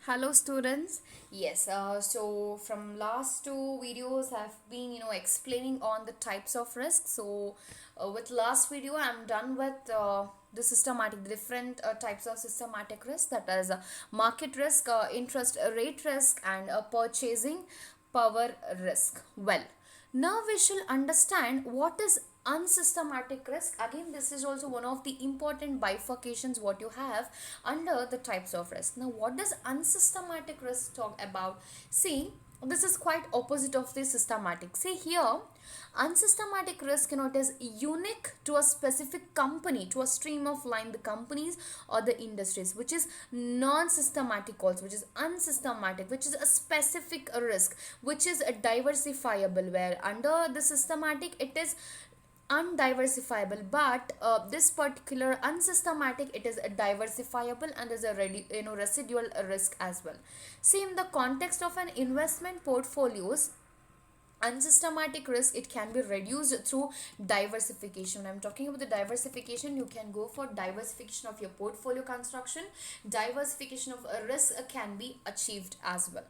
Hello students. Yes, so from last two videos I've been explaining on the types of risk. So with last video I'm done with the systematic different types of systematic risk, that is market risk, interest rate risk, and purchasing power risk. Well, now we shall understand what is unsystematic risk. Again, this is also one of the important bifurcations what you have under the types of risk. Now, what does unsystematic risk talk about? See, this is quite opposite of the systematic. See here, unsystematic risk, it is unique to a specific company, to a stream of line, the companies or the industries, which is non-systematic also, which is unsystematic, which is a specific risk, which is a diversifiable, where under the systematic it is undiversifiable, but this particular unsystematic it is a diversifiable, and there's a residual risk as well. See, in the context of an investment portfolios, unsystematic risk, it can be reduced through diversification. When I'm talking about the diversification, you can go for diversification of your portfolio construction. Diversification of a risk can be achieved as well.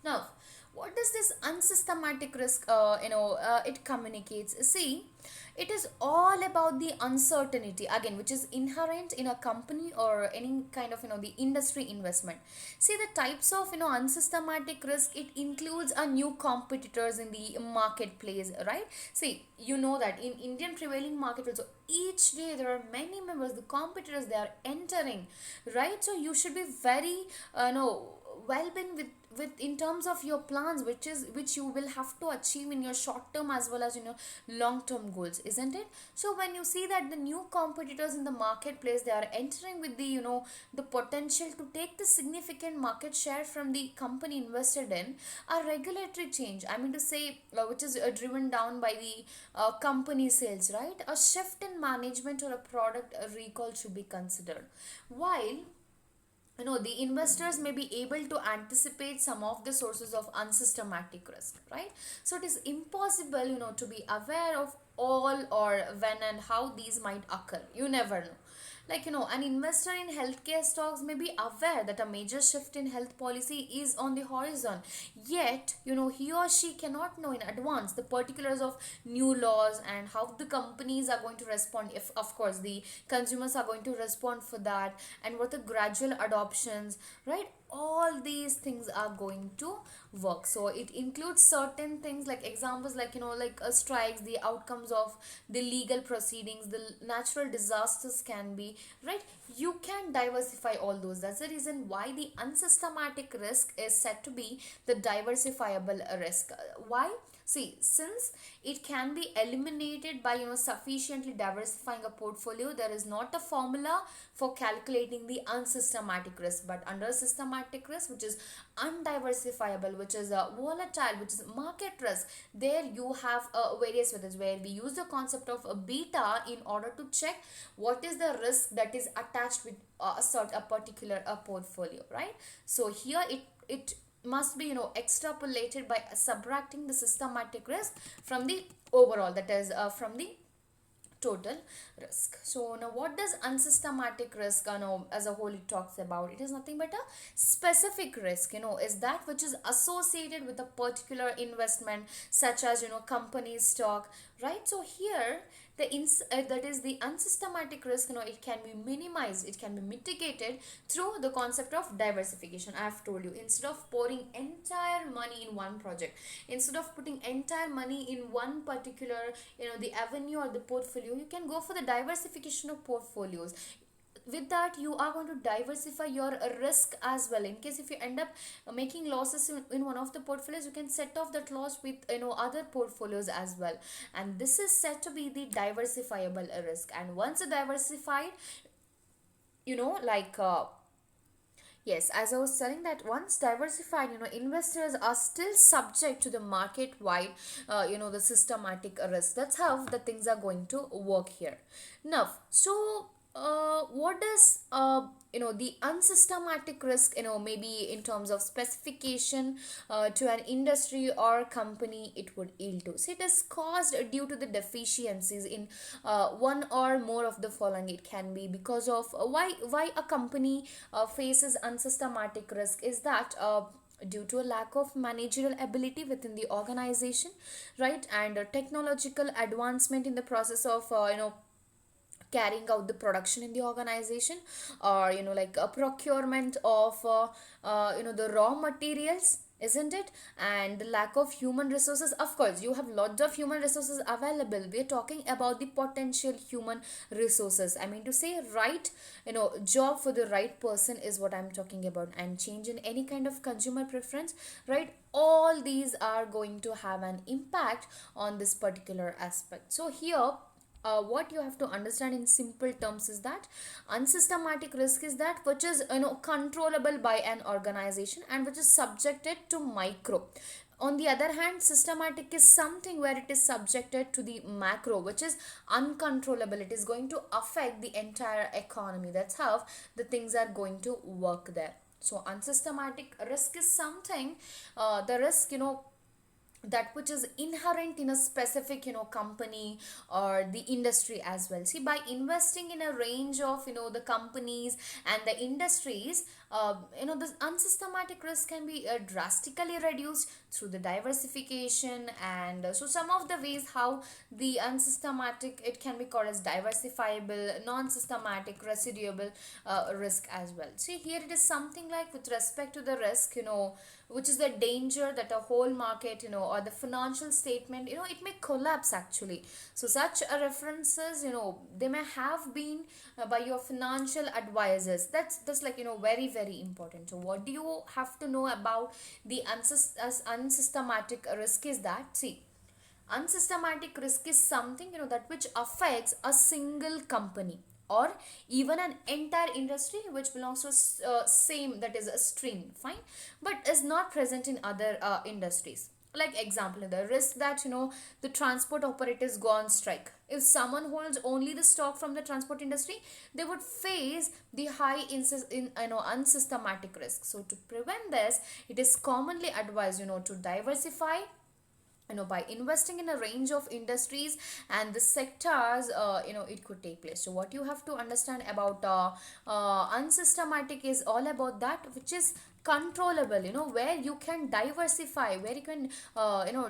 Now, what does this unsystematic risk it communicates? See, it is all about the uncertainty, again, which is inherent in a company or any kind of the industry investment. See, the types of unsystematic risk, it includes a new competitors in the marketplace, right? See, you know that in Indian prevailing market also, each day there are many members, the competitors, they are entering, right? So you should be very well been with in terms of your plans, which you will have to achieve in your short term as well as long term goals, isn't it? So when you see that the new competitors in the marketplace, they are entering with the the potential to take the significant market share from the company invested in, a regulatory change, I mean to say, which is driven down by the company sales, right? A shift in management or a product recall should be considered. While the investors may be able to anticipate some of the sources of unsystematic risk, right? So it is impossible to be aware of all or when and how these might occur. You never know. Like, an investor in healthcare stocks may be aware that a major shift in health policy is on the horizon, yet he or she cannot know in advance the particulars of new laws and how the companies are going to respond, if of course the consumers are going to respond for that, and what the gradual adoptions, right? All these things are going to work. So it includes certain things, like examples, like like strikes, the outcomes of the legal proceedings, the natural disasters can be, right? You can diversify all those. That's the reason why the unsystematic risk is said to be the diversifiable risk. Why? See, since it can be eliminated by sufficiently diversifying a portfolio, there is not a formula for calculating the unsystematic risk. But under systematic risk, which is undiversifiable, which is volatile, which is market risk, there you have various methods where we use the concept of a beta in order to check what is the risk that is attached with a particular portfolio, right? So here it must be extrapolated by subtracting the systematic risk from the overall, that is from the total risk. So now, what does unsystematic risk as a whole it talks about? It is nothing but a specific risk, is that which is associated with a particular investment, such as company stock, right? So here that is the unsystematic risk, it can be minimized, it can be mitigated through the concept of diversification. I have told you, instead of pouring entire money in one project, instead of putting entire money in one particular the avenue or the portfolio, you can go for the diversification of portfolios. With that, you are going to diversify your risk as well. In case if you end up making losses in one of the portfolios, you can set off that loss with other portfolios as well. And this is said to be the diversifiable risk. And once diversified, like yes, as I was telling, that once diversified, investors are still subject to the market wide, the systematic risk. That's how the things are going to work here. Now, so what does the unsystematic risk, maybe in terms of specification to an industry or company it would yield to? So it is caused due to the deficiencies in one or more of the following. It can be because of why a company faces unsystematic risk is that due to a lack of managerial ability within the organization, right? And technological advancement in the process of carrying out the production in the organization, or like a procurement of the raw materials, isn't it? And the lack of human resources. Of course, you have lots of human resources available. We're talking about the potential human resources, I mean to say, right? Job for the right person is what I'm talking about. And change in any kind of consumer preference, right? All these are going to have an impact on this particular aspect. So here, what you have to understand in simple terms is that unsystematic risk is that which is controllable by an organization and which is subjected to micro. On the other hand, systematic is something where it is subjected to the macro, which is uncontrollable. It is going to affect the entire economy. That's how the things are going to work there. So unsystematic risk is something, the risk, that which is inherent in a specific company or the industry as well. See, by investing in a range of the companies and the industries, this unsystematic risk can be drastically reduced through the diversification. And so some of the ways how the unsystematic, it can be called as diversifiable, non-systematic, residuable risk as well. See, here it is something like with respect to the risk, which is the danger that a whole market, or the financial statement, it may collapse actually. So such references, they may have been by your financial advisors. That's like very very important. So what do you have to know about the unsystematic risk is that, see, unsystematic risk is something that which affects a single company or even an entire industry which belongs to same, that is a stream, fine, but is not present in other industries. Like example, the risk that the transport operators go on strike. If someone holds only the stock from the transport industry, they would face the high unsystematic risk. So to prevent this, it is commonly advised to diversify by investing in a range of industries and the sectors it could take place. So what you have to understand about unsystematic is all about that which is controllable, where you can diversify, where you can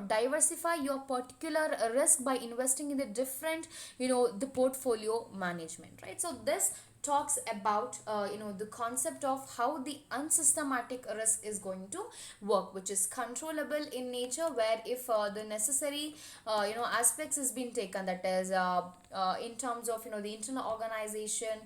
diversify your particular risk by investing in the different the portfolio management, right? So this talks about the concept of how the unsystematic risk is going to work, which is controllable in nature, where if the necessary aspects has been taken, that is in terms of the internal organization,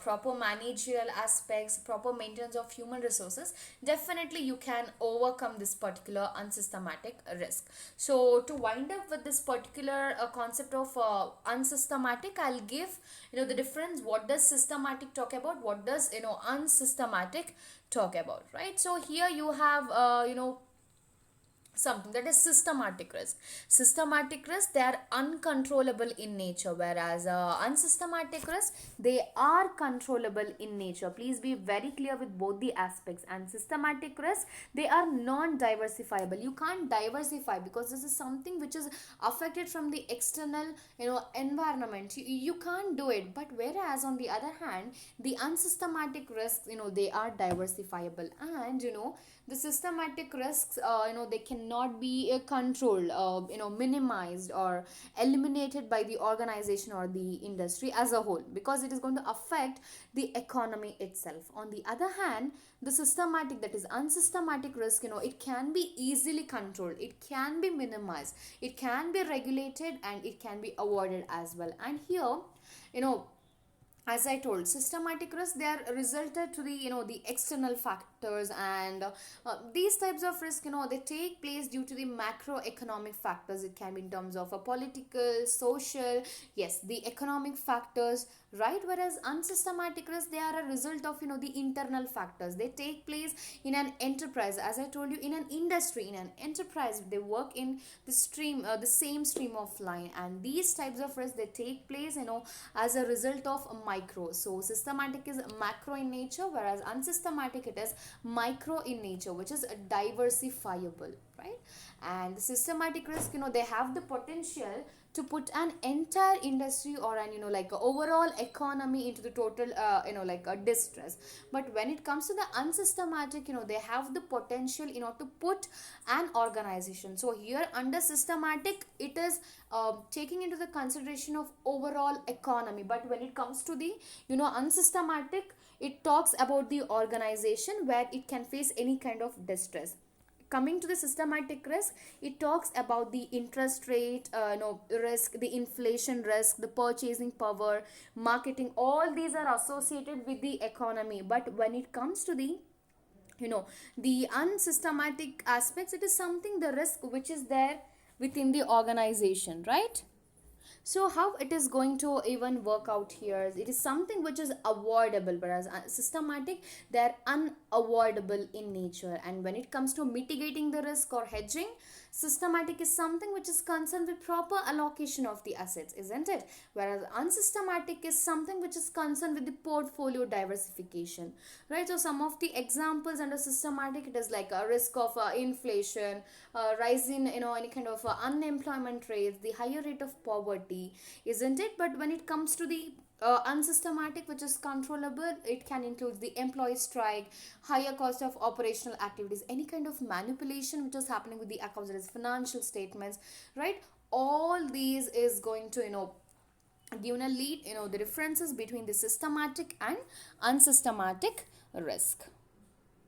proper managerial aspects, proper maintenance of human resources, definitely you can overcome this particular unsystematic risk. So to wind up with this particular concept of unsystematic, I'll give the difference. What does systematic talk about, what does unsystematic talk about, right? So here you have something that is systematic risk. Systematic risk, they are uncontrollable in nature, whereas unsystematic risk, they are controllable in nature. Please be very clear with both the aspects. And systematic risk, they are non-diversifiable. You can't diversify because this is something which is affected from the external environment. You can't do it. But whereas on the other hand, the unsystematic risks, they are diversifiable. And the systematic risks, they cannot be controlled, minimized or eliminated by the organization or the industry as a whole, because it is going to affect the economy itself. On the other hand, the systematic, that is unsystematic risk, it can be easily controlled, it can be minimized, it can be regulated, and it can be avoided as well. And here, as I told, systematic risk, they are resulted to the the external factors. And these types of risk, they take place due to the macroeconomic factors. It can be in terms of a political, social, yes, the economic factors right? Whereas unsystematic risk, they are a result of the internal factors. They take place in an enterprise, as I told you, in an industry, in an enterprise. They work in the same stream of line, and these types of risks, they take place as a result of a micro. So systematic is macro in nature, whereas unsystematic, it is micro in nature, which is diversifiable, right? And the systematic risk, they have the potential to put an entire industry or an like a overall economy into the total like a distress. But when it comes to the unsystematic, they have the potential to put an organization. So here under systematic, it is taking into the consideration of overall economy. But when it comes to the unsystematic, it talks about the organization where it can face any kind of distress. Coming to the systematic risk, it talks about the interest rate risk, the inflation risk, the purchasing power, marketing. All these are associated with the economy. But when it comes to the the unsystematic aspects, it is something, the risk which is there within the organization, right? So how it is going to even work out here? It is something which is avoidable, whereas systematic, they're unavoidable in nature. And when it comes to mitigating the risk or hedging, systematic is something which is concerned with proper allocation of the assets, isn't it? Whereas unsystematic is something which is concerned with the portfolio diversification, right? So some of the examples under systematic, it is like a risk of inflation, rise in any kind of unemployment rates, the higher rate of poverty, isn't it? But when it comes to the unsystematic, which is controllable, it can include the employee strike, higher cost of operational activities, any kind of manipulation which is happening with the accounts, that is financial statements, right? All these is going to given a lead the differences between the systematic and unsystematic risk.